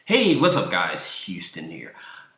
Hey, what's up guys? Houston here.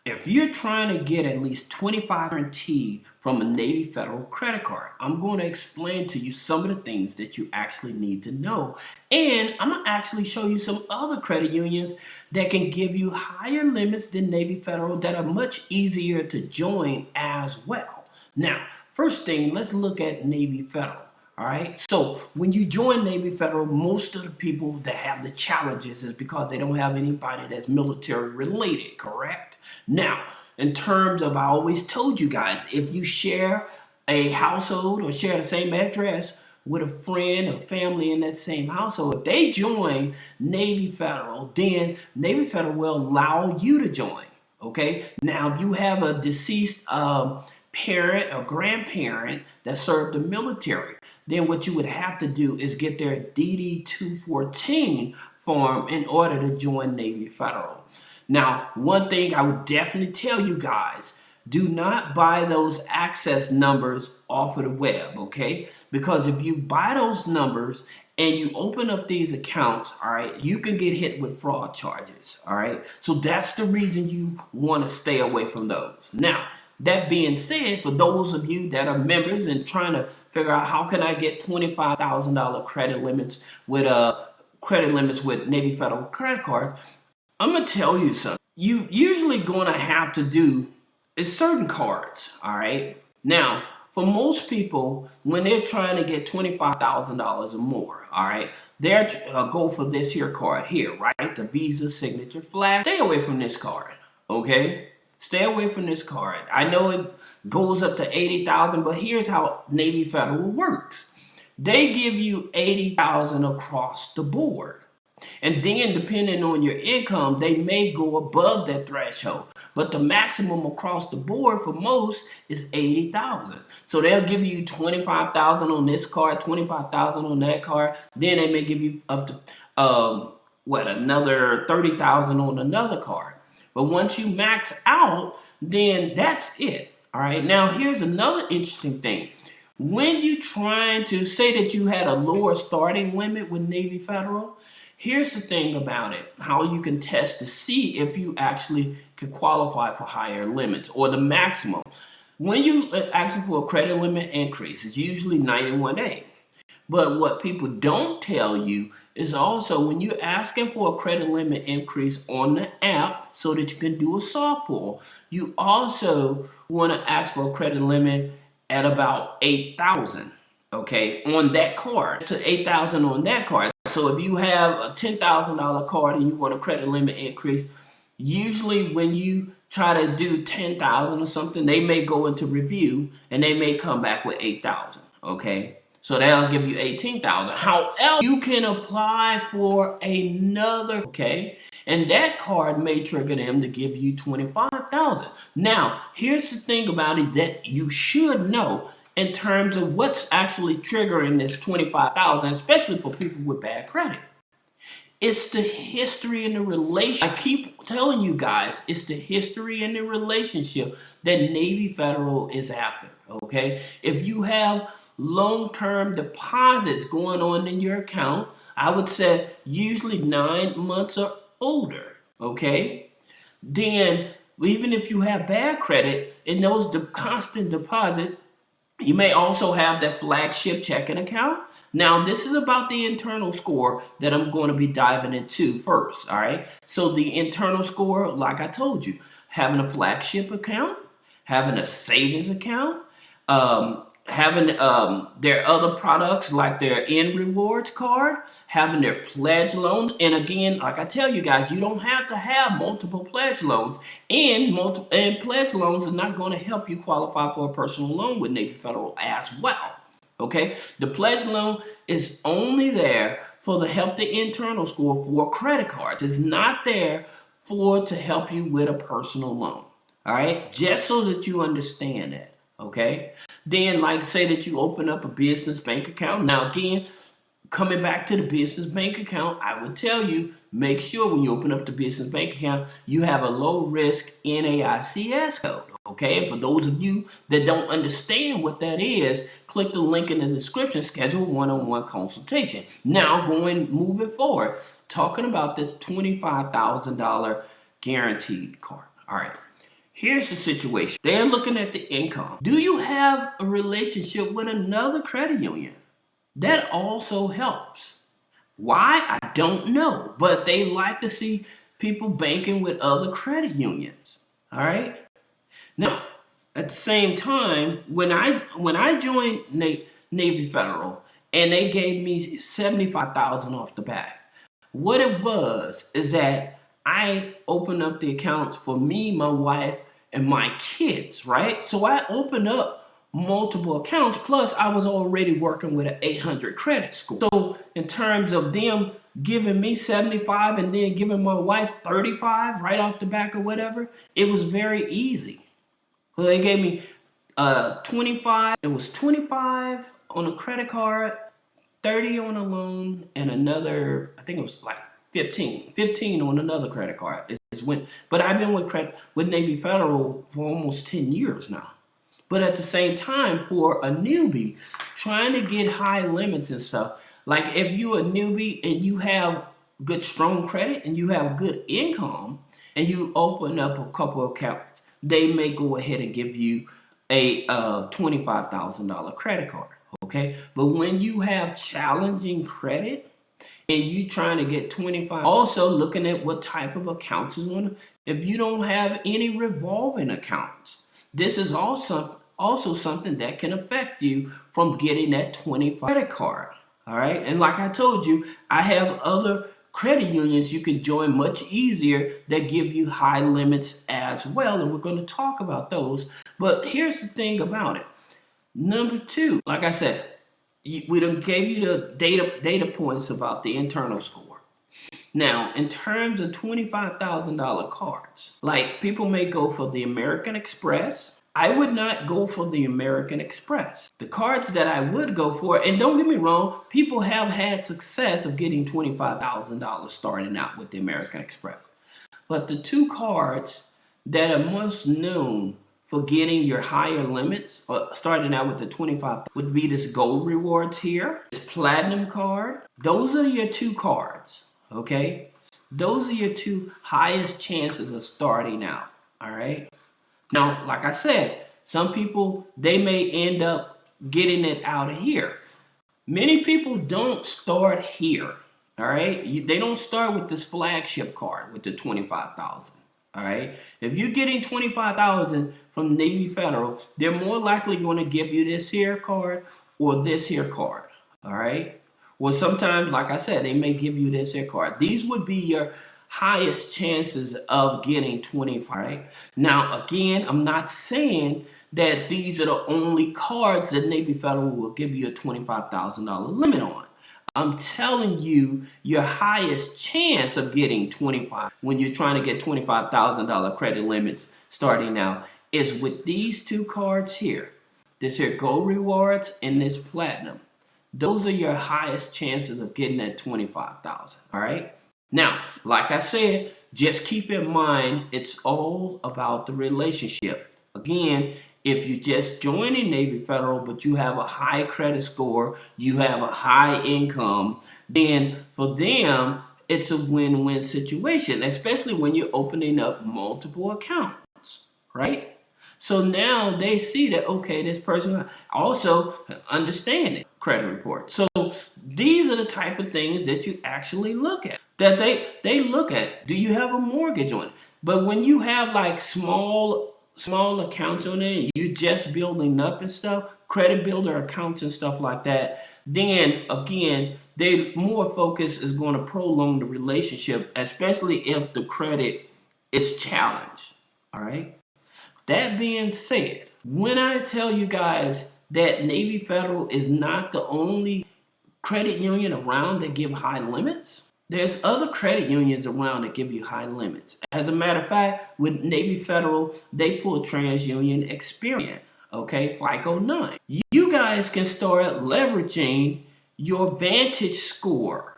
If you're trying to get at least 25 guaranteed from a Navy Federal credit card, I'm going to explain to you some of the things that you actually need to know. And I'm going to actually show you some other credit unions that can give you higher limits than Navy Federal that are much easier to join as well. Now, first thing, let's look at Navy Federal. All right. So when you join Navy Federal, most of the people that have the challenges is because they don't have anybody that's military related, correct? Now, in terms of, I always told you guys, if you share a household or share the same address with a friend or family in that same household, if they join Navy Federal, then Navy Federal will allow you to join. Okay. Now, if you have a deceased parent or grandparent that served the military, then what you would have to do is get their DD 214 form in order to join Navy Federal. Now, one thing I would definitely tell you guys, do not buy those access numbers off of the web, okay? Because if you buy those numbers and you open up these accounts, all right, you can get hit with fraud charges, all right? So that's the reason you want to stay away from those. Now, that being said, for those of you that are members and trying to figure out how can I get $25,000 credit limits with Navy Federal credit cards, I'm gonna tell you something. You usually gonna have to do is certain cards. All right. Now, for most people, when they're trying to get $25,000 or more, all right, they're go for this here card here, right? The Visa Signature Flag. Stay away from this card. Okay. Stay away from this card. I know it goes up to 80,000, but here's how Navy Federal works. They give you 80,000 across the board. And then depending on your income, they may go above that threshold. But the maximum across the board for most is 80,000. So they'll give you 25,000 on this card, 25,000 on that card. Then they may give you up to another 30,000 on another card. But once you max out, then that's it. All right. Now, here's another interesting thing. When you're trying to say that you had a lower starting limit with Navy Federal, here's the thing about it, how you can test to see if you actually can qualify for higher limits or the maximum. When you ask for a credit limit increase, it's usually 91 days. But what people don't tell you is also when you're asking for a credit limit increase on the app so that you can do a soft pull, you also want to ask for a credit limit at about 8,000, okay, on that card, to 8,000 on that card. So if you have a $10,000 card and you want a credit limit increase, usually when you try to do 10,000 or something, they may go into review and they may come back with 8,000, okay? So that'll give you 18,000. However, you can apply for another, okay? And that card may trigger them to give you 25,000. Now, here's the thing about it that you should know in terms of what's actually triggering this 25,000, especially for people with bad credit. It's the history in the relationship. I keep telling you guys, it's the history in the relationship that Navy Federal is after, okay? If you have long-term deposits going on in your account, I would say usually 9 months or older, okay? Then, even if you have bad credit, in those constant deposits, you may also have that flagship checking account. Now, this is about the internal score that I'm going to be diving into first, all right? So the internal score, like I told you, having a flagship account, having a savings account, having their other products like their End Rewards card, having their pledge loan. And again, like I tell you guys, you don't have to have multiple pledge loans. And pledge loans are not going to help you qualify for a personal loan with Navy Federal as well. Okay, the pledge loan is only there for the help the internal score for credit cards. It's not there to help you with a personal loan. All right, just so that you understand that. Okay, then like say that you open up a business bank account. Now again, coming back to the business bank account, I would tell you, make sure when you open up the business bank account, you have a low risk NAICS code. Okay, and for those of you that don't understand what that is, click the link in the description, schedule one-on-one consultation. Now moving forward, talking about this $25,000 guaranteed card. All right. Here's the situation. They're looking at the income. Do you have a relationship with another credit union? That also helps. Why? I don't know. But they like to see people banking with other credit unions. All right? Now, at the same time, when I joined Navy Federal and they gave me $75,000 off the bat, what it was is that I opened up the accounts for me, my wife, and my kids, right? So I opened up multiple accounts, plus I was already working with an 800 credit score. So in terms of them giving me 75 and then giving my wife 35 right off the back or whatever, it was very easy. So they gave me 25, it was 25 on a credit card, 30 on a loan, and another, I think it was like 15 on another credit card. But I've been with Navy Federal for almost 10 years now. But at the same time, for a newbie, trying to get high limits and stuff, like if you're a newbie and you have good, strong credit and you have good income and you open up a couple of accounts, they may go ahead and give you a $25,000 credit card, okay? But when you have challenging credit, and you trying to get 25, also looking at what type of accounts is on. If you don't have any revolving accounts, this is also something that can affect you from getting that 25 credit card. All right, and like I told you, I have other credit unions you can join much easier that give you high limits as well, and we're going to talk about those. But here's the thing about it. Number two, like I said, we done gave you the data points about the internal score. Now, in terms of $25,000 cards, like people may go for the American Express. I would not go for the American Express. The cards that I would go for, and don't get me wrong, people have had success of getting $25,000 starting out with the American Express. But the two cards that are most known for getting your higher limits, or starting out with the 25, would be this gold rewards here, this platinum card. Those are your two cards, okay? Those are your two highest chances of starting out, all right? Now, like I said, some people, they may end up getting it out of here. Many people don't start here, all right? They don't start with this flagship card with the 25,000. All right. If you're getting 25,000 from Navy Federal, they're more likely going to give you this here card or this here card. All right. Well, sometimes, like I said, they may give you this here card. These would be your highest chances of getting 25. Right? Now, again, I'm not saying that these are the only cards that Navy Federal will give you a $25,000 limit on. I'm telling you your highest chance of getting 25 when you're trying to get $25,000 credit limits starting out is with these two cards here. This here gold rewards and this platinum. Those are your highest chances of getting that 25,000. All right. Now, like I said, just keep in mind, it's all about the relationship. Again, if you just joining Navy Federal, but you have a high credit score, you have a high income, then for them, it's a win-win situation, especially when you're opening up multiple accounts, right? So now they see that, okay, this person also understanding credit report. So these are the type of things that you actually look at, that they look at. Do you have a mortgage on it? But when you have like small accounts on it and you just building up and stuff, credit builder accounts and stuff like that, then again, they more focus is going to prolong the relationship, especially if the credit is challenged. All right. That being said, when I tell you guys that Navy Federal is not the only credit union around that give high limits, there's other credit unions around that give you high limits. As a matter of fact, with Navy Federal, they pull TransUnion Experian, okay, FICO 9. You guys can start leveraging your Vantage Score.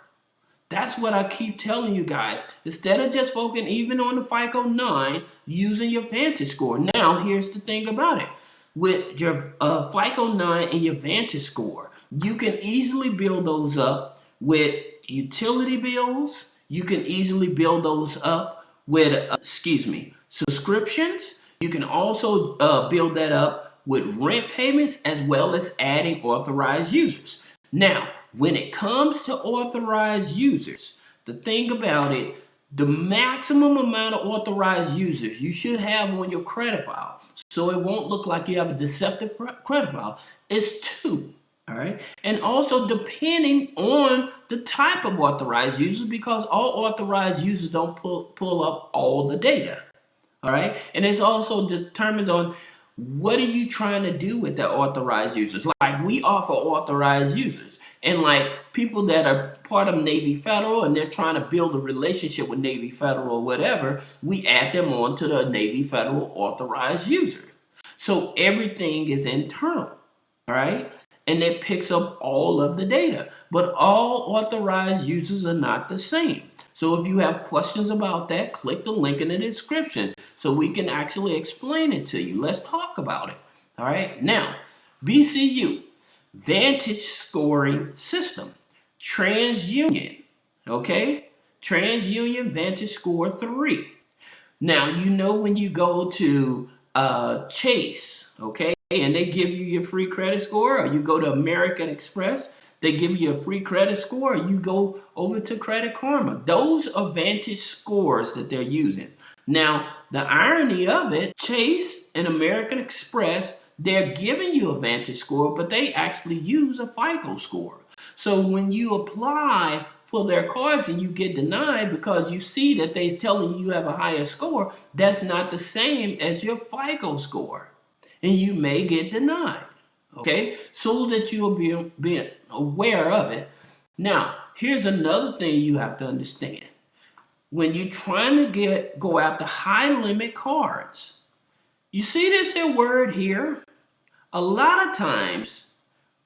That's what I keep telling you guys. Instead of just focusing even on the FICO 9, using your Vantage Score. Now, here's the thing about it. With your FICO 9 and your Vantage Score, you can easily build those up with utility bills. You can easily build those up with, subscriptions. You can also build that up with rent payments as well as adding authorized users. Now, when it comes to authorized users, the thing about it, the maximum amount of authorized users you should have on your credit file, so it won't look like you have a deceptive credit file, is 2. All right. And also depending on the type of authorized users, because all authorized users don't pull up all the data. All right. And it's also determined on what are you trying to do with the authorized users. Like we offer authorized users, and like people that are part of Navy Federal and they're trying to build a relationship with Navy Federal or whatever, we add them on to the Navy Federal authorized user. So everything is internal. All right. And it picks up all of the data. But all authorized users are not the same. So if you have questions about that, click the link in the description so we can actually explain it to you. Let's talk about it. All right. Now, VCU, Vantage Scoring System, TransUnion. Okay. TransUnion Vantage Score 3. Now, you know when you go to Chase, okay, and they give you your free credit score, or you go to American Express, they give you a free credit score, or you go over to Credit Karma. Those are Vantage scores that they're using. Now, the irony of it, Chase and American Express, they're giving you a Vantage score, but they actually use a FICO score. So when you apply for their cards and you get denied because you see that they're telling you have a higher score, that's not the same as your FICO score. And you may get denied. Okay? So that you'll be aware of it. Now, here's another thing you have to understand. When you're trying to go after high limit cards, you see this here word here? A lot of times,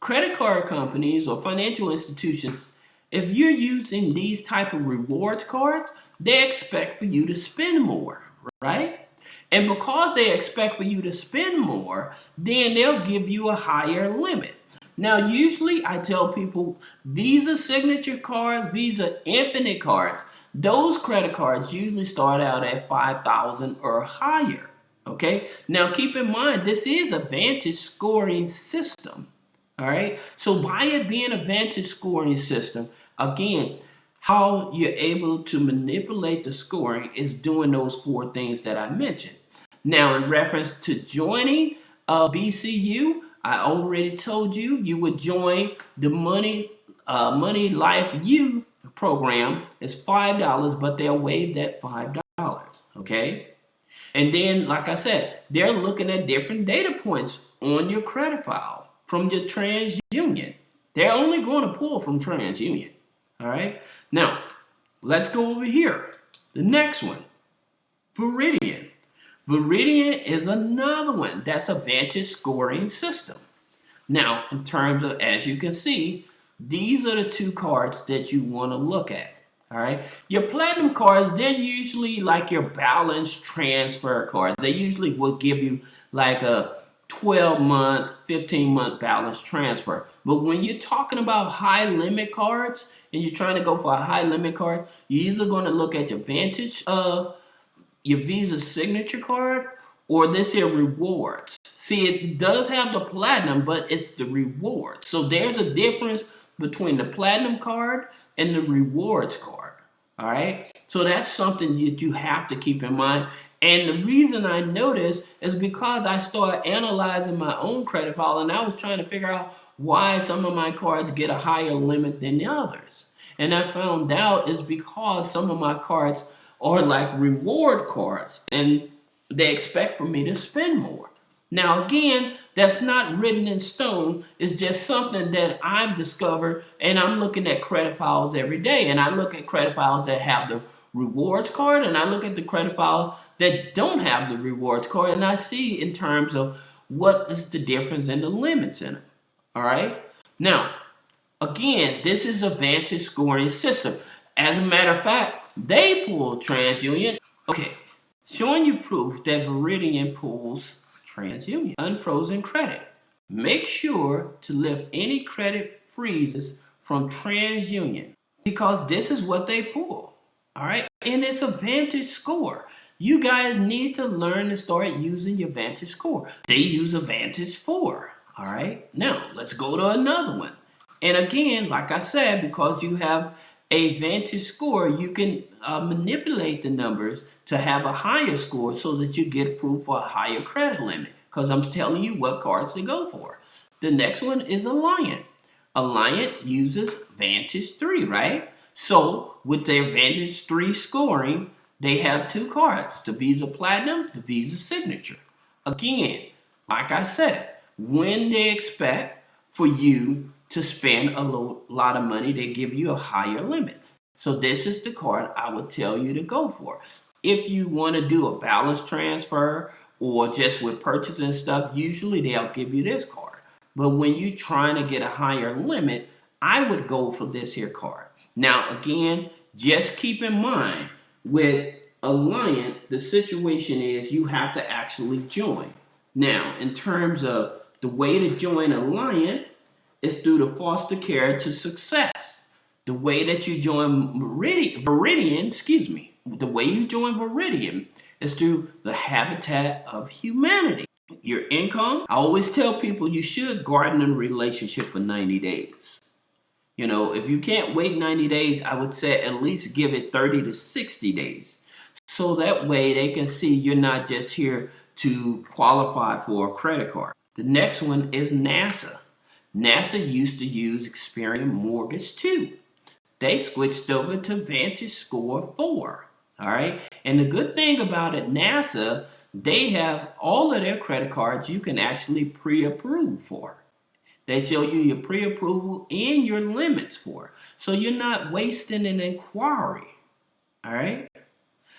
credit card companies or financial institutions, if you're using these type of rewards cards, they expect for you to spend more, right? And because they expect for you to spend more, then they'll give you a higher limit. Now, usually I tell people Visa Signature cards, Visa Infinite cards, those credit cards usually start out at $5,000 or higher. Okay? Now, keep in mind, this is a Vantage scoring system. All right? So by it being a Vantage scoring system, again, how you're able to manipulate the scoring is doing those 4 things that I mentioned. Now, in reference to joining BCU, I already told you you would join the Money Life U program. It's $5, but they'll waive that $5. Okay? And then, like I said, they're looking at different data points on your credit file from your TransUnion. They're only going to pull from TransUnion. All right? Now, let's go over here. The next one, Veridian. Veridian is another one that's a Vantage scoring system. Now, in terms of, as you can see, these are the 2 cards that you want to look at. All right. Your platinum cards, they're usually like your balance transfer cards. They usually will give you like a 12-month, 15-month balance transfer. But when you're talking about high limit cards and you're trying to go for a high limit card, you're either going to look at your Vantage, your Visa Signature card, or this here rewards. See, it does have the platinum, but it's the rewards. So there's a difference between the platinum card and the rewards card. All right. So that's something that you have to keep in mind. And the reason I noticed is because I started analyzing my own credit file and I was trying to figure out why some of my cards get a higher limit than the others. And I found out it's because some of my cards are like reward cards and they expect for me to spend more. Now, again, that's not written in stone. It's just something that I've discovered, and I'm looking at credit files every day. And I look at credit files that have the rewards card, and I look at the credit files that don't have the rewards card, and I see in terms of what is the difference in the limits in them. All right? Now, Again, this is a Vantage scoring system. As a matter of fact, they pull TransUnion. Okay, showing you proof that Veridian pulls TransUnion. Unfrozen credit. Make sure to lift any credit freezes from TransUnion because this is what they pull. All right, and it's a Vantage score. You guys need to learn to start using your Vantage score. They use a Vantage 4. All right, now let's go to another one. And again, like I said, because you have a Vantage score, you can manipulate the numbers to have a higher score so that you get approved for a higher credit limit. Because I'm telling you what cards to go for. The next one is Alliant. Alliant uses Vantage 3, right? So with their Vantage 3 scoring, they have two cards, the Visa Platinum, the Visa Signature. Again, like I said, when they expect for you to spend a lot of money, they give you a higher limit. So this is the card I would tell you to go for. If you want to do a balance transfer or just with purchasing stuff, usually they'll give you this card. But when you're trying to get a higher limit, I would go for this here card. Now, again, just keep in mind with Alliant, the situation is you have to actually join. Now, in terms of the way to join Alliant is through the foster care to success. The way that you join Veridian, the way you join Veridian is through the Habitat of Humanity. Your income, I always tell people you should garden a relationship for 90 days. You know, if you can't wait 90 days, I would say at least give it 30 to 60 days. So that way they can see you're not just here to qualify for a credit card. The next one is NASA. NASA used to use Experian Mortgage 2. They switched over to Vantage Score 4. All right. And the good thing about it, NASA, they have all of their credit cards you can actually pre-approve for. They show you your pre-approval and your limits for. So you're not wasting an inquiry. All right.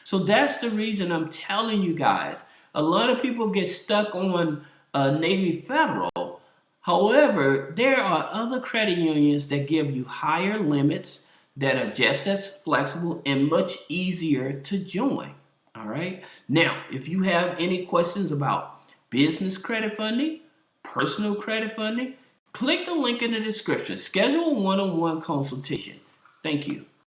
So that's the reason I'm telling you guys. A lot of people get stuck on Navy Federal. However, there are other credit unions that give you higher limits that are just as flexible and much easier to join. All right. Now, if you have any questions about business credit funding, personal credit funding, click the link in the description. Schedule a one-on-one consultation. Thank you.